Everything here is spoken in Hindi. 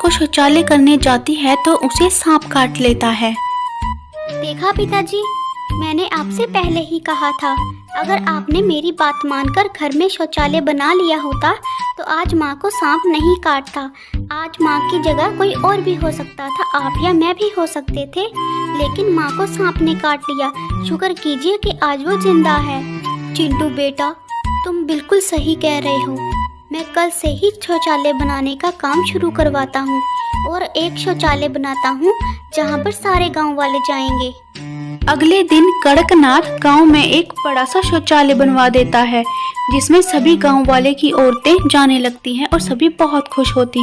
को शौचालय करने जाती है तो उसे सांप काट लेता है। देखा पिताजी, मैंने आपसे पहले ही कहा था, अगर आपने मेरी बात मानकर घर में शौचालय बना लिया होता तो आज माँ को सांप नहीं काटता। आज माँ की जगह कोई और भी हो सकता था, आप या मैं भी हो सकते थे, लेकिन माँ को सांप ने काट लिया। शुक्र कीजिए कि आज वो जिंदा है। चिंटू बेटा, तुम बिल्कुल सही कह रहे हो। मैं कल से ही शौचालय बनाने का काम शुरू करवाता हूँ और एक शौचालय बनाता हूँ जहाँ पर सारे गांव वाले जाएंगे। अगले दिन कड़कनाथ गांव में एक बड़ा सा शौचालय बनवा देता है जिसमें सभी गांव वाले की औरतें जाने लगती हैं और सभी बहुत खुश होती हैं।